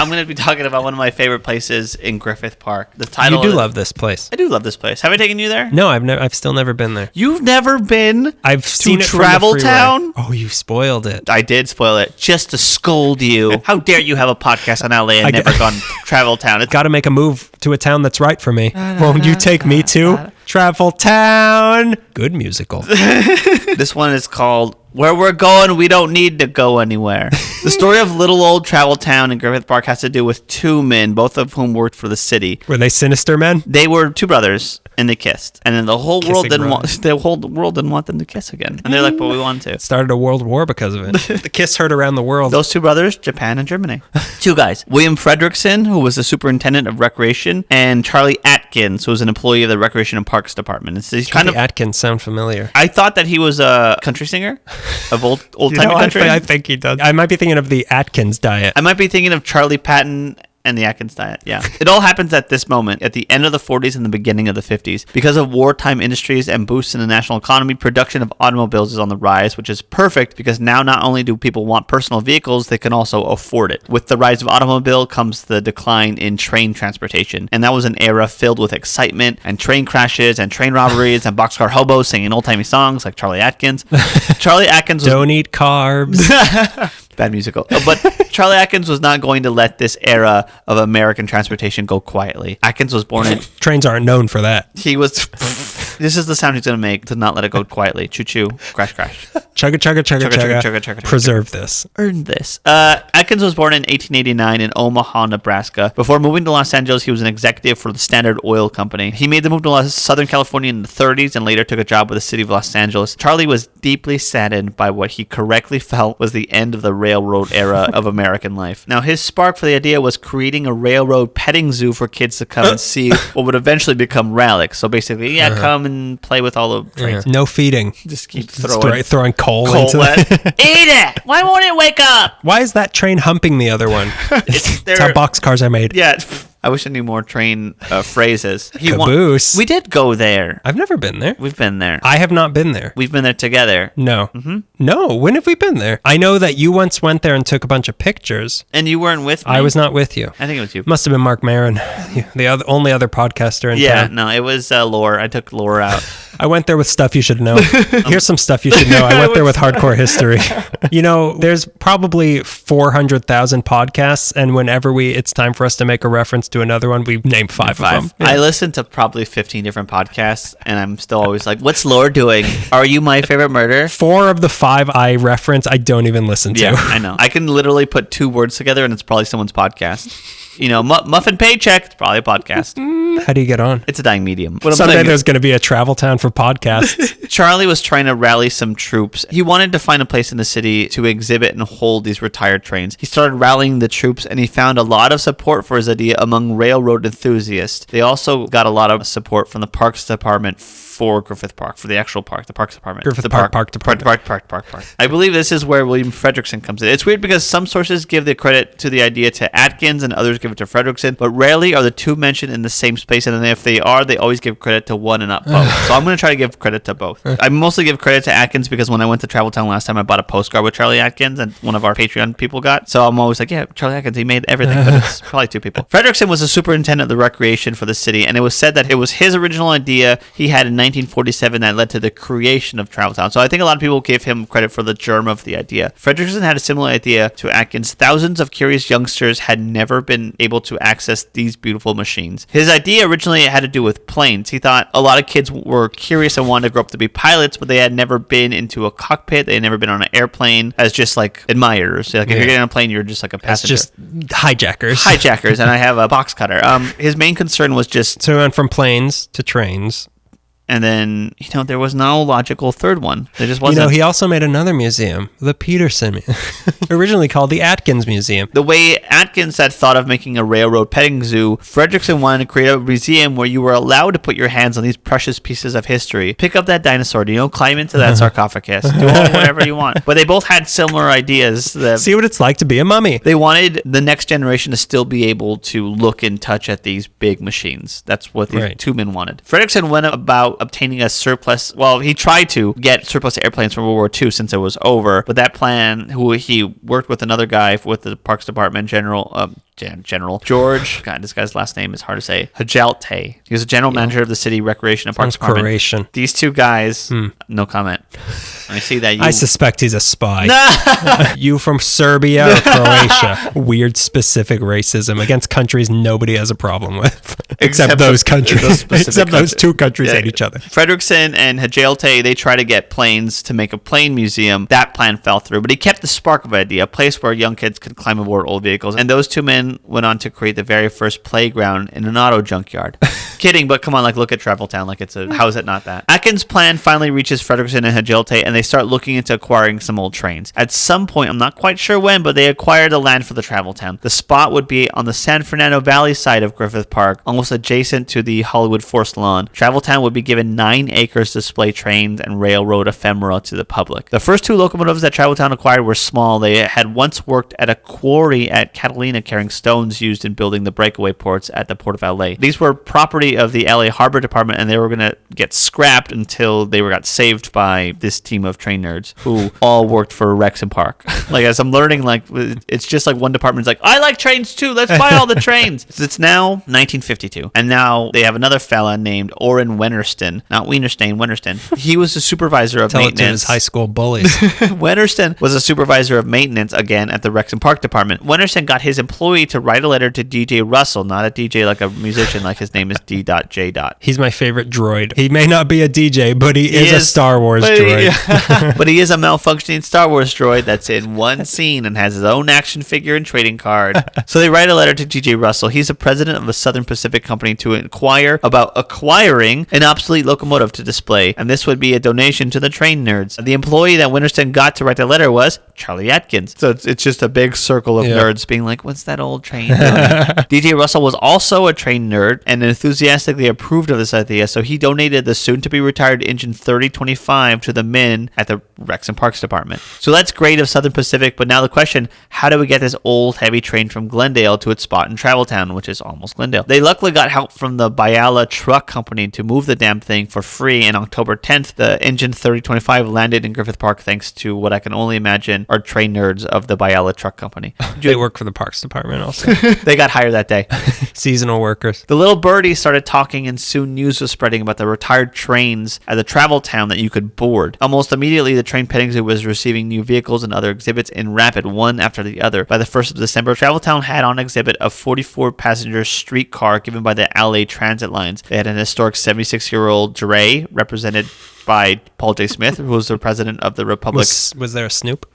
I'm going to be talking about one of my favorite places in Griffith Park. The title. You do love this place. I do love this place. Have I taken you there? No, I've still never been there. You've never been? I've seen it Travel from the freeway. Town? Oh, you spoiled it. I did spoil it just to scold you. How dare you have a podcast on LA and never gone Travel Town? It's got to make a move to a town that's right for me. Won't you take me to Travel Town? Good musical. This one is called Where We're Going, We Don't Need to Go Anywhere. The story of little old Travel Town in Griffith Park has to do with two men, both of whom worked for the city. Were they sinister men? They were two brothers, and they kissed. And then the whole world didn't want them to kiss again. And they're like, but we want to. Started a world war because of it. The kiss heard around the world. Those two brothers, Japan and Germany. Two guys. William Fredrickson, who was the superintendent of recreation, and Charlie Atkins, who was an employee of the Recreation and Parks Department. He's Charlie Atkins sound familiar. I thought that he was a country singer of old-time country. I think he does. I might be thinking of the Atkins diet. I might be thinking of Charlie Patton and the Atkins diet, yeah. It all happens at this moment, at the end of the 40s and the beginning of the 50s. Because of wartime industries and boosts in the national economy, production of automobiles is on the rise, which is perfect because now not only do people want personal vehicles, they can also afford it. With the rise of automobile comes the decline in train transportation. And that was an era filled with excitement and train crashes and train robberies and boxcar hobos singing old-timey songs like Charlie Atkins. Charlie Atkins was... Don't eat carbs. Bad musical. But Charlie Atkins was not going to let this era of American transportation go quietly. Atkins was born in... Trains aren't known for that. He was... This is the sound he's going to make to not let it go quietly. Choo-choo. Crash, crash. Chugga, chugga, chugga, chugga. Chugga, chugga. Preserve this. Earn this. Atkins was born in 1889 in Omaha, Nebraska. Before moving to Los Angeles, he was an executive for the Standard Oil Company. He made the move to Southern California in the 30s and later took a job with the city of Los Angeles. Charlie was deeply saddened by what he correctly felt was the end of the railroad era of American life. Now, his spark for the idea was creating a railroad petting zoo for kids to come and see what would eventually become relics. So basically, come and play with all the trains. No feeding. Just keep throwing coal into it. Eat it! Why won't it wake up? Why is that train humping the other one? It's how boxcars are made. Yeah. I wish I knew more train phrases. Caboose. We did go there. I've never been there. We've been there. I have not been there. We've been there together. No. Mm-hmm. No. When have we been there? I know that you once went there and took a bunch of pictures. And you weren't with me? I was not with you. I think it was you. Must have been Mark Maron, the only other podcaster in town. Yeah, no, it was Laura. I took Laura out. I went there with stuff you should know. Here's some stuff you should know. I went there with hardcore history. You know, there's probably 400,000 podcasts, and whenever it's time for us to make a reference to another one, we name five of them. Yeah. I listened to probably 15 different podcasts, and I'm still always like, what's Laura doing? Are you my favorite murder? 4 of the 5 I reference, I don't even listen to. Yeah, I know. I can literally put 2 words together, and it's probably someone's podcast. You know, muffin paycheck, it's probably a podcast. How do you get on? It's a dying medium. Someday there's going to be a Travel Town for podcasts. Charlie was trying to rally some troops. He wanted to find a place in the city to exhibit and hold these retired trains. He started rallying the troops, and he found a lot of support for his idea among railroad enthusiasts. They also got a lot of support from the Parks Department for Griffith Park, for the actual park, the Parks Department. Griffith Park Department. Park. I believe this is where William Fredrickson comes in. It's weird because some sources give the credit to the idea to Atkins and others give it to Fredrickson, but rarely are the two mentioned in the same space, and if they are, they always give credit to one and not both. So I'm going to try to give credit to both. I mostly give credit to Atkins because when I went to Travel Town last time, I bought a postcard with Charlie Atkins, and one of our Patreon people got. So I'm always like, yeah, Charlie Atkins, he made everything, but it's probably 2 people. Fredrickson was the superintendent of the recreation for the city, and it was said that it was his original idea he had in 1947 that led to the creation of Travel Town. So I think a lot of people give him credit for the germ of the idea. Fredrickson had a similar idea to Atkins. Thousands of curious youngsters had never been able to access these beautiful machines. His idea originally had to do with planes. He thought a lot of kids were curious and wanted to grow up to be pilots, but they had never been into a cockpit. They had never been on an airplane as just like admirers. Like if you're getting on a plane, you're just like a passenger. It's just hijackers. And I have a box cutter. His main concern was just... So we went from planes to trains. And then, there was no logical third one. There just wasn't. He also made another museum, the Peterson, originally called the Atkins Museum. The way Atkins had thought of making a railroad petting zoo, Fredrickson wanted to create a museum where you were allowed to put your hands on these precious pieces of history. Pick up that dinosaur, climb into that sarcophagus, do whatever you want. But they both had similar ideas. See what it's like to be a mummy. They wanted the next generation to still be able to look and touch at these big machines. That's what these 2 men wanted. Fredrickson went about about obtaining a surplus. Well, he tried to get surplus airplanes from World War II since it was over, but that plan, who he worked with another guy with the Parks Department, General George. God, this guy's last name is hard to say. Hajalte. He was a general manager of the city recreation and parks department. Croatian. These two guys, no comment. I see that you. I suspect he's a spy. You from Serbia or Croatia? Weird specific racism against countries nobody has a problem with, except those countries. Except those two countries hate each other. Fredrickson and Hajalte, they try to get planes to make a plane museum. That plan fell through, but he kept the spark of an idea, a place where young kids could climb aboard old vehicles. And those two men went on to create the very first playground in an auto junkyard. Kidding, but come on, like, look at Travel Town. Like, how is it not that? Atkins' plan finally reaches Fredrickson and Hajalte, and they start looking into acquiring some old trains. At some point, I'm not quite sure when, but they acquired the land for the Travel Town. The spot would be on the San Fernando Valley side of Griffith Park, almost adjacent to the Hollywood Forest Lawn. Travel Town would be given 9 acres to display trains and railroad ephemera to the public. The first 2 locomotives that Travel Town acquired were small. They had once worked at a quarry at Catalina carrying stones used in building the breakaway ports at the Port of LA. These were property of the LA Harbor Department, and they were going to get scrapped until they got saved by this team of train nerds who all worked for Rex and Park. Like, as I'm learning, like, it's just like one department's like, I like trains too, let's buy all the trains. So it's now 1952, and now they have another fella named Orrin Wennersten, not Wienerstein, Wennersten. He was a supervisor of maintenance. Tell it to his high school bullies. Wennersten was a supervisor of maintenance, again, at the Rex and Park Department. Wennersten got his employee to write a letter to DJ Russell, not a DJ like a musician, like his name is D.J. He's my favorite droid. He may not be a DJ, but he is a Star Wars droid. But he is a malfunctioning Star Wars droid that's in one scene and has his own action figure and trading card. So they write a letter to DJ Russell. He's the president of a Southern Pacific company to inquire about acquiring an obsolete locomotive to display, and this would be a donation to the train nerds. The employee that Winterston got to write the letter was Charlie Atkins. So it's just a big circle of nerds being like, what's that old train doing? DJ Russell was also a train nerd and enthusiastically approved of this idea, so he donated the soon-to-be retired engine 3025 to the men at the Rex and Parks Department. So that's great of Southern Pacific, but now the question, how do we get this old heavy train from Glendale to its spot in Travel Town, which is almost Glendale? They luckily got help from the Biala Truck Company to move the damn thing for free, and October 10th, the engine 3025 landed in Griffith Park thanks to what I can only imagine are train nerds of the Biala Truck Company. They work for the Parks Department also. They got hired that day. Seasonal workers. The little birdie started talking, and soon news was spreading about the retired trains at the Travel Town that you could board. Almost immediately, the train petting zoo was receiving new vehicles and other exhibits in rapid, one after the other. By the 1st of December, Travel Town had on exhibit a 44-passenger streetcar given by the LA Transit Lines. They had an historic 76-year-old dray represented by Paul J. Smith, who was the president of the Republic. Was there a Snoop?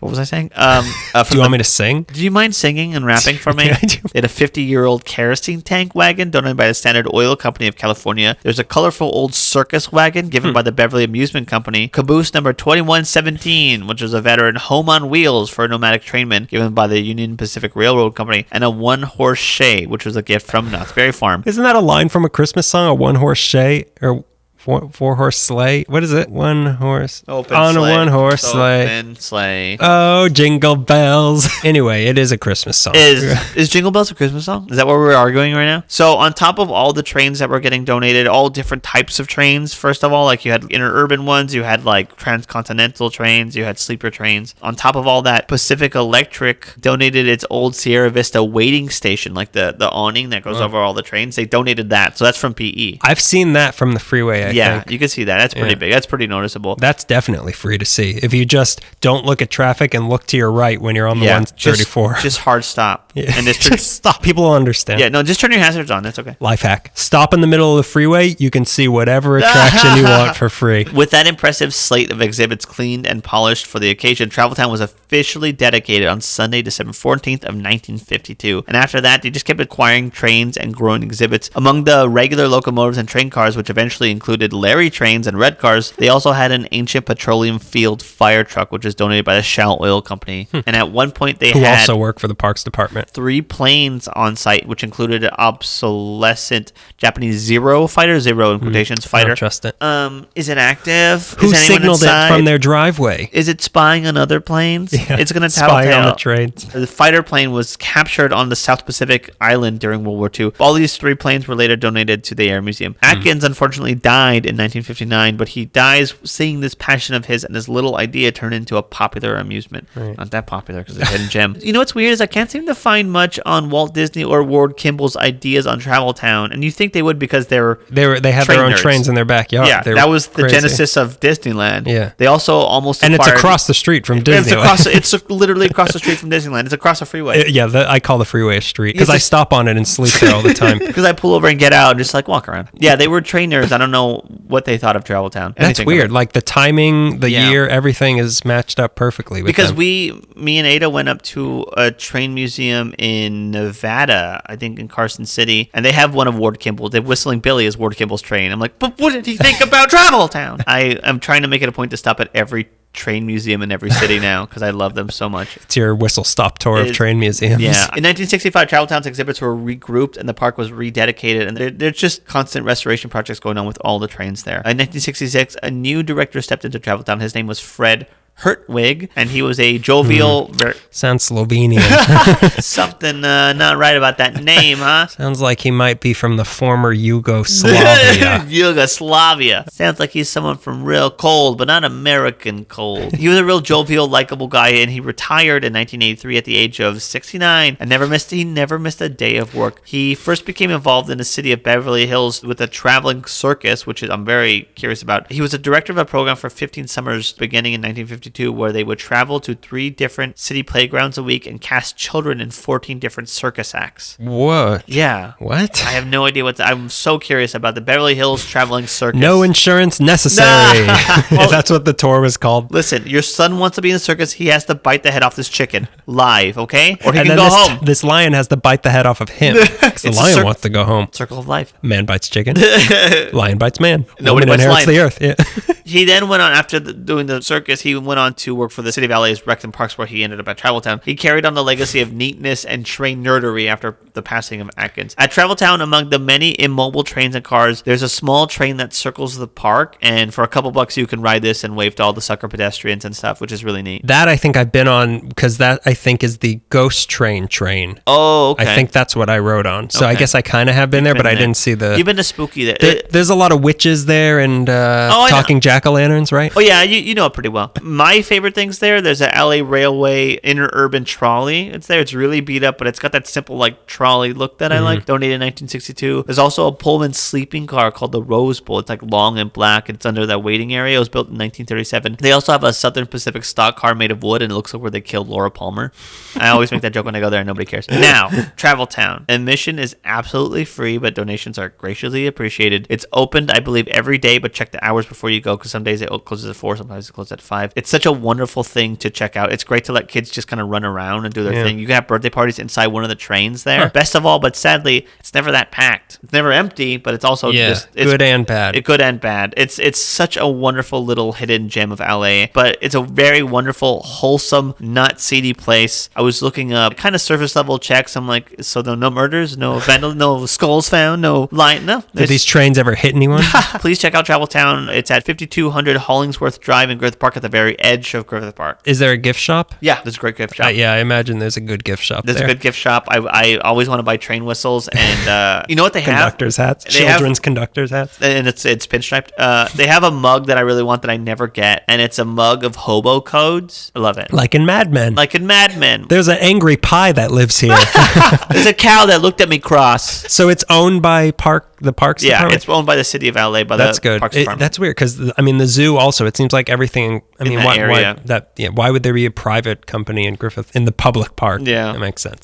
What was I saying? Do you want me to sing? Do you mind singing and rapping for me? Yeah, I do. They had a 50-year-old kerosene tank wagon donated by the Standard Oil Company of California. There's a colorful old circus wagon given by the Beverly Amusement Company. Caboose number 2117, which was a veteran home on wheels for a nomadic trainman given by the Union Pacific Railroad Company. And a one-horse shay, which was a gift from Knott's Berry Farm. Isn't that a line from a Christmas song? A one-horse shay? Or... Four-horse sleigh. What is it? One horse. Open on sleigh. A one-horse sleigh. Open sleigh. Oh, jingle bells. Anyway, it is a Christmas song. Is Jingle Bells a Christmas song? Is that what we're arguing right now? So on top of all the trains that were getting donated, all different types of trains, first of all, like you had interurban ones, you had like transcontinental trains, you had sleeper trains. On top of all that, Pacific Electric donated its old Sierra Vista waiting station, like the awning that goes over all the trains. They donated that. So that's from PE. I've seen that from the freeway, I think. You can see that. That's pretty big. That's pretty noticeable. That's definitely free to see. If you just don't look at traffic and look to your right when you're on the 134. Just hard stop. Yeah. And just stop. People will understand. Yeah, no, just turn your hazards on. That's okay. Life hack. Stop in the middle of the freeway. You can see whatever attraction you want for free. With that impressive slate of exhibits cleaned and polished for the occasion, Travel Town was officially dedicated on Sunday, December 14th of 1952. And after that, they just kept acquiring trains and growing exhibits. Among the regular locomotives and train cars, which eventually included included Larry trains and red cars. They also had an ancient petroleum field fire truck, which was donated by the Shell Oil Company. And at one point, they Who had also work for the Parks Department. 3 planes on site, which included an obsolescent Japanese Zero fighter, Zero in quotations, I fighter. don't trust it. Is it active? Who Is anyone signaled inside? it from their driveway? Is it spying on other planes? Yeah, It's going to spying tell on the trains. The fighter plane was captured on the South Pacific island during World War II. All these 3 planes were later donated to the Air Museum. Atkins unfortunately died in 1959, but he dies seeing this passion of his and this little idea turn into a popular amusement. Right. Not that popular because it's a hidden gem. You know what's weird is I can't seem to find much on Walt Disney or Ward Kimball's ideas on Travel Town, and you think they would because they had their own nerds. trains in their backyard. Yeah, They that were was the crazy. genesis of Disneyland. Yeah. They also almost And it's acquired- across the street from It's Disneyland. it's literally across the street from Disneyland. It's across the freeway. I call the freeway a street because It's I just- stop on it and sleep there all the time. Because I pull over and get out and just like walk around. Yeah, they were trainers. I don't know what they thought of Travel Town. That's Anything weird. of it. Like the timing, the Yeah. year, everything is matched up perfectly. With Because them. me and Ada went up to a train museum in Nevada, I think in Carson City, and they have one of Ward Kimball. The Whistling Billy is Ward Kimball's train. I'm like, but what did he think about Travel Town? I am trying to make it a point to stop at every train museum in every city now because I love them so much. It's your whistle stop tour of Is- train museums. Yeah. In 1965, Travel Town's exhibits were regrouped and the park was rededicated. And there's just constant restoration projects going on with all the trains there. In 1966, a new director stepped into Travel Town. His name was Fred Hertwig, and he was a jovial... Sounds Slovenian. Something not right about that name, huh? Sounds like he might be from the former Yugoslavia. Yugoslavia. Sounds like he's someone from real cold, but not American cold. He was a real jovial, likable guy, and he retired in 1983 at the age of 69 and he never missed a day of work. He first became involved in the city of Beverly Hills with a traveling circus, which I'm very curious about. He was a director of a program for 15 summers beginning in 1952 where they would travel to 3 different city playgrounds a week and cast children in 14 different circus acts. What? Yeah. What? I have no idea I'm so curious about the Beverly Hills Traveling Circus. No insurance necessary. Well- That's what the tour was called. Listen, your son wants to be in the circus. He has to bite the head off this chicken live, okay? Or he And can then go this, home. this lion has to bite the head off of him. 'Cause the It's a lion wants to go home. Circle of life. Man bites chicken. Lion bites man. Nobody Woman bites inherits lion. the earth. Yeah. He then went on, after doing the circus, he went on to work for the City of LA's Recs and Parks, where he ended up at Travel Town. He carried on the legacy of neatness and train nerdery after the passing of Atkins. At Travel Town, among the many immobile trains and cars, there's a small train that circles the park, and for a couple bucks, you can ride this and wave to all the sucker pedestrians and stuff, which is really neat. That I think I've been on because that I think is the Ghost Train. Oh, okay. I think that's what I rode on. So I Okay. guess I kind of have been there, but I didn't see the. You've been to Spooky there. There's a lot of witches there and I know. talking jack-o'-lanterns, right? Oh yeah, you know it pretty well. My favorite things there's a LA Railway interurban trolley. It's there. It's really beat up, but it's got that simple like trolley look that I like. Donated in 1962. There's also a Pullman sleeping car called the Rose Bowl. It's like long and black. It's under that waiting area. It was built in 1937. They also have a Southern Pacific stock car made of wood, and it looks like where they killed Laura Palmer. I always make that joke when I go there, and nobody cares. Now, Travel Town. Admission is absolutely free, but donations are graciously appreciated. It's opened, I believe, every day, but check the hours before you go, because some days it closes at 4, sometimes it closes at 5. It's such a wonderful thing to check out. It's great to let kids just kind of run around and do their thing. You can have birthday parties inside one of the trains there. Huh. Best of all, but sadly, it's never that packed. It's never empty, but it's also just... It's good and bad. good and bad. It's such a wonderful little hidden gem of LA, but it's a very wonderful, wholesome, not seedy place. I was looking up kind of surface level checks. I'm like, so no murders, no vandal, no skulls found, no lion, no. Did these trains ever hit anyone? Please check out Travel Town. It's at 5200 Hollingsworth Drive in Griffith Park, at the very edge of Griffith Park. Is there a gift shop? Yeah, there's a great gift shop. Yeah, I imagine there's a good gift shop There's there. a good gift shop. I always want to buy train whistles, and you know what they have? Conductor's hats. They have- Children's conductor's hats. And it's pinstriped. They have a mug that I really want that I never get, and it's a mug of hobo codes. I love it. Like in Mad Men. Like in Mad Men. There's an angry pie that lives here. There's a cow that looked at me cross. So it's owned by the Parks Yeah, Department? it's owned by the City of LA, by That's the good. Parks Department. That's weird because I mean the zoo also. It seems like everything. I In mean, that area. why would there be a private company in Griffith in the public park? Yeah. That makes sense.